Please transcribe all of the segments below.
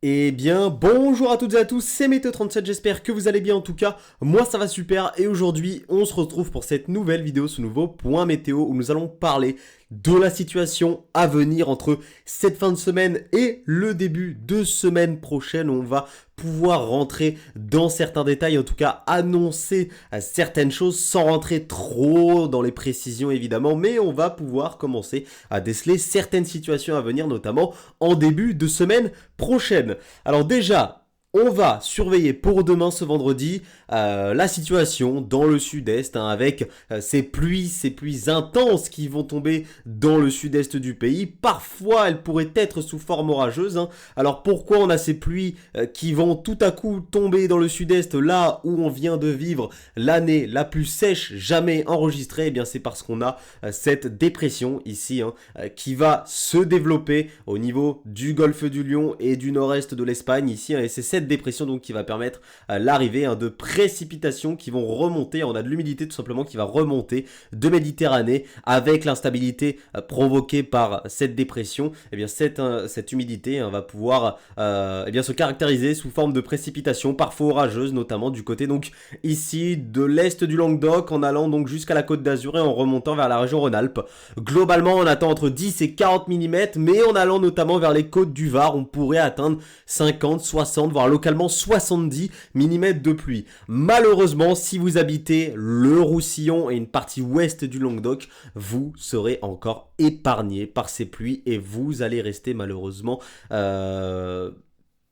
Eh bien, bonjour à toutes et à tous, c'est Météo37, j'espère que vous allez bien en tout cas, moi ça va super et aujourd'hui on se retrouve pour cette nouvelle vidéo, ce nouveau point météo où nous allons parler de la situation à venir entre cette fin de semaine et le début de semaine prochaine. On va pouvoir rentrer dans certains détails, en tout cas annoncer certaines choses sans rentrer trop dans les précisions évidemment, mais on va pouvoir commencer à déceler certaines situations à venir, notamment en début de semaine prochaine. Alors déjà, on va surveiller pour demain ce vendredi la situation dans le sud-est avec ces pluies intenses qui vont tomber dans le sud-est du pays. Parfois elles pourraient être sous forme orageuse. Alors pourquoi on a ces pluies qui vont tout à coup tomber dans le sud-est là où on vient de vivre l'année la plus sèche jamais enregistrée? Eh bien c'est parce qu'on a cette dépression ici qui va se développer au niveau du golfe du Lion et du nord-est de l'Espagne ici et c'est cette dépression donc qui va permettre l'arrivée de précipitations qui vont remonter. On a de l'humidité tout simplement qui va remonter de Méditerranée avec l'instabilité provoquée par cette dépression. Et bien cette humidité va pouvoir se caractériser sous forme de précipitations parfois orageuses, notamment du côté donc ici de l'est du Languedoc en allant donc jusqu'à la Côte d'Azur et en remontant vers la région Rhône-Alpes. Globalement on attend entre 10 et 40 mm, mais en allant notamment vers les côtes du Var on pourrait atteindre 50, 60 voire localement 70 mm de pluie. Malheureusement, si vous habitez le Roussillon et une partie ouest du Languedoc, vous serez encore épargné par ces pluies et vous allez rester malheureusement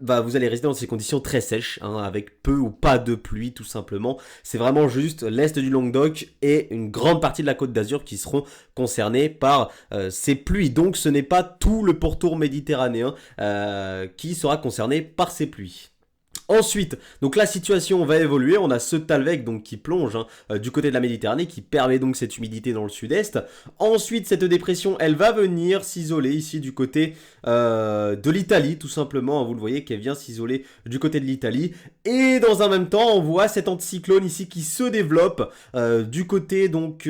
vous allez rester dans ces conditions très sèches, avec peu ou pas de pluie tout simplement. C'est vraiment juste l'est du Languedoc et une grande partie de la Côte d'Azur qui seront concernés par ces pluies. Donc ce n'est pas tout le pourtour méditerranéen qui sera concerné par ces pluies. Ensuite, donc la situation va évoluer, on a ce Talweg donc qui plonge du côté de la Méditerranée, qui permet donc cette humidité dans le sud-est. Ensuite, cette dépression, elle va venir s'isoler ici du côté de l'Italie, tout simplement. Vous le voyez qu'elle vient s'isoler du côté de l'Italie. Et dans un même temps, on voit cet anticyclone ici qui se développe du côté donc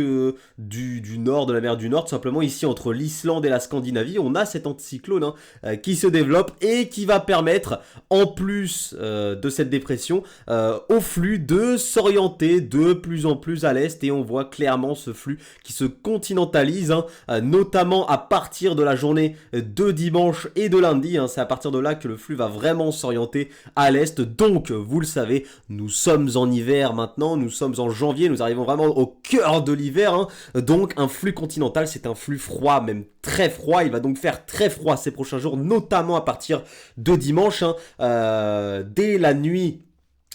du nord de la mer du Nord, tout simplement ici entre l'Islande et la Scandinavie. On a cet anticyclone qui se développe et qui va permettre, en plus de cette dépression, au flux de s'orienter de plus en plus à l'est et on voit clairement ce flux qui se continentalise, notamment à partir de la journée de dimanche et de lundi, c'est à partir de là que le flux va vraiment s'orienter à l'est. Donc vous le savez, nous sommes en hiver maintenant, nous sommes en janvier, nous arrivons vraiment au cœur de l'hiver, donc un flux continental c'est un flux froid, même très froid. Il va donc faire très froid ces prochains jours, notamment à partir de dimanche, dès la nuit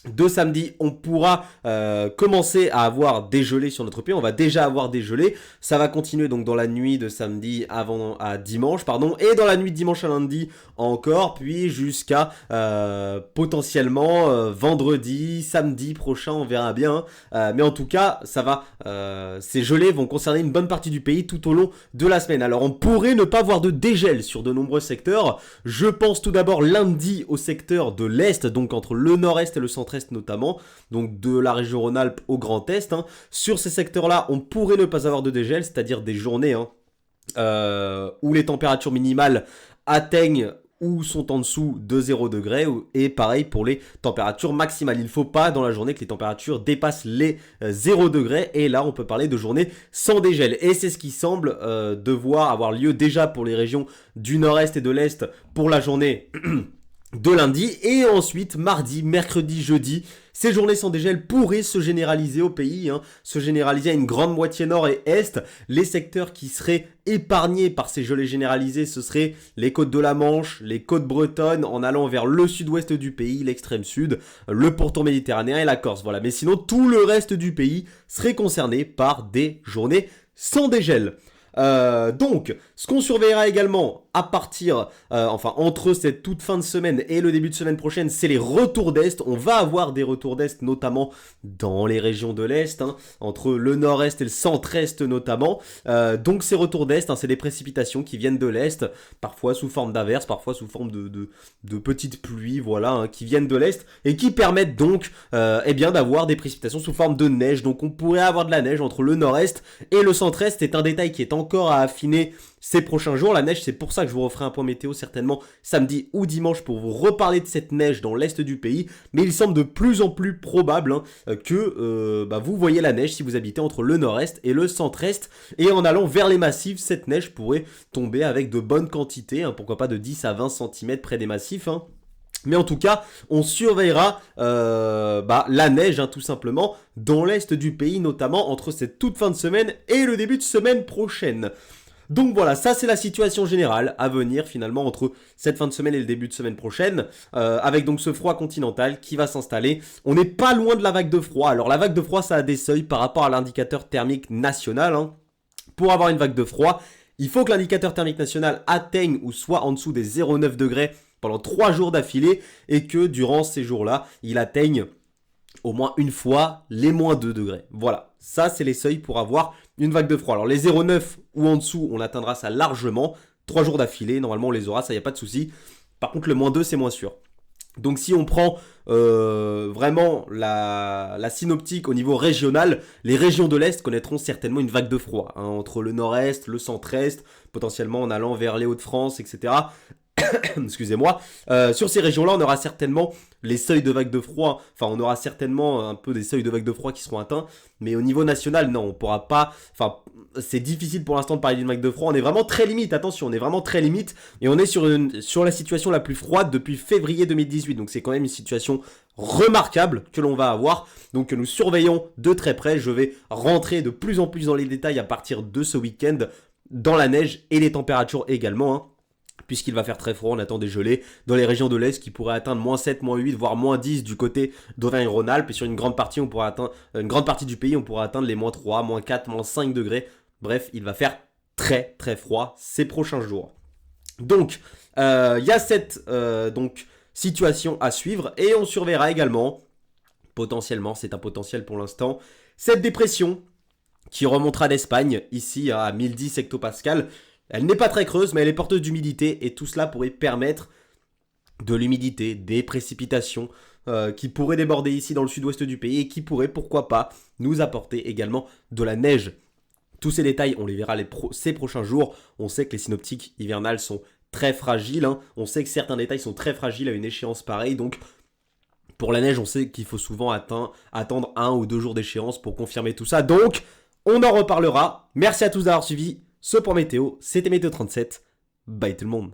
de samedi, on pourra commencer à avoir des gelées sur notre pays. On va déjà avoir des gelées. Ça va continuer donc dans la nuit de samedi à dimanche, et dans la nuit de dimanche à lundi encore, puis jusqu'à potentiellement vendredi, samedi prochain, on verra bien. Mais en tout cas, ces gelées vont concerner une bonne partie du pays tout au long de la semaine. Alors on pourrait ne pas voir de dégel sur de nombreux secteurs. Je pense tout d'abord lundi au secteur de l'Est, donc entre le Nord-Est et le Centre-Est notamment, donc de la région Rhône-Alpes au Grand Est. Sur ces secteurs-là, on pourrait ne pas avoir de dégel, c'est-à-dire des journées où les températures minimales atteignent ou sont en dessous de 0 degré, et pareil pour les températures maximales. Il ne faut pas dans la journée que les températures dépassent les 0 degré, et là on peut parler de journée sans dégel. Et c'est ce qui semble devoir avoir lieu déjà pour les régions du nord-est et de l'est pour la journée de lundi, et ensuite mardi, mercredi, jeudi, ces journées sans dégel pourraient se généraliser au pays, se généraliser à une grande moitié nord et est. Les secteurs qui seraient épargnés par ces gelées généralisées, ce seraient les côtes de la Manche, les côtes bretonnes, en allant vers le sud-ouest du pays, l'extrême sud, le pourtour méditerranéen et la Corse. Voilà, mais sinon tout le reste du pays serait concerné par des journées sans dégel. Donc, ce qu'on surveillera également à partir, entre cette toute fin de semaine et le début de semaine prochaine, c'est les retours d'Est. On va avoir des retours d'Est, notamment dans les régions de l'Est, entre le Nord-Est et le Centre-Est notamment. Donc ces retours d'Est, c'est des précipitations qui viennent de l'Est, parfois sous forme d'averses, parfois sous forme de petites pluies, voilà, qui viennent de l'Est et qui permettent donc d'avoir des précipitations sous forme de neige. Donc on pourrait avoir de la neige entre le Nord-Est et le Centre-Est. C'est un détail qui est encore à affiner ces prochains jours. La neige, c'est pour ça que je vous referai un point météo certainement samedi ou dimanche pour vous reparler de cette neige dans l'est du pays. Mais il semble de plus en plus probable que vous voyez la neige si vous habitez entre le nord-est et le centre-est. Et en allant vers les massifs, cette neige pourrait tomber avec de bonnes quantités, pourquoi pas de 10 à 20 cm près des massifs. Mais en tout cas, on surveillera la neige tout simplement dans l'est du pays, notamment entre cette toute fin de semaine et le début de semaine prochaine. Donc voilà, ça c'est la situation générale à venir finalement entre cette fin de semaine et le début de semaine prochaine, avec donc ce froid continental qui va s'installer. On n'est pas loin de la vague de froid. Alors la vague de froid, ça a des seuils par rapport à l'indicateur thermique national. Pour avoir une vague de froid, il faut que l'indicateur thermique national atteigne ou soit en dessous des 0,9 degrés pendant 3 jours d'affilée et que durant ces jours-là, il atteigne au moins une fois les moins 2 degrés. Voilà, ça c'est les seuils pour avoir une vague de froid. Alors les 0,9 ou en dessous, on atteindra ça largement. 3 jours d'affilée, normalement on les aura, ça y a pas de souci. Par contre le moins 2 c'est moins sûr. Donc si on prend vraiment la synoptique au niveau régional, les régions de l'Est connaîtront certainement une vague de froid. Entre le nord-est, le centre-est, potentiellement en allant vers les Hauts-de-France, etc. Excusez-moi. Sur ces régions-là, on aura certainement les seuils de vague de froid. Enfin, on aura certainement un peu des seuils de vague de froid qui seront atteints. Mais au niveau national, non, on pourra pas. Enfin, c'est difficile pour l'instant de parler d'une vague de froid. On est vraiment très limite. Attention, on est vraiment très limite. Et on est sur la situation la plus froide depuis février 2018. Donc, c'est quand même une situation remarquable que l'on va avoir. Donc, nous surveillons de très près. Je vais rentrer de plus en plus dans les détails à partir de ce week-end dans la neige et les températures également. Puisqu'il va faire très froid, on attend des gelées dans les régions de l'Est qui pourraient atteindre moins 7, moins 8, voire moins 10 du côté d'Auvergne-Rhône-Alpes. Et sur une grande partie du pays, on pourra atteindre les moins 3, moins 4, moins 5 degrés. Bref, il va faire très très froid ces prochains jours. Donc, il y a cette situation à suivre et on surveillera également, potentiellement, c'est un potentiel pour l'instant, cette dépression qui remontera d'Espagne, ici à 1010 hectopascales. Elle n'est pas très creuse, mais elle est porteuse d'humidité et tout cela pourrait permettre de l'humidité, des précipitations qui pourraient déborder ici dans le sud-ouest du pays et qui pourraient, pourquoi pas, nous apporter également de la neige. Tous ces détails, on les verra ces prochains jours. On sait que les synoptiques hivernales sont très fragiles. On sait que certains détails sont très fragiles à une échéance pareille. Donc, pour la neige, on sait qu'il faut souvent attendre 1 ou 2 jours d'échéance pour confirmer tout ça. Donc, on en reparlera. Merci à tous d'avoir suivi ce point météo. C'était Météo 37. Bye tout le monde.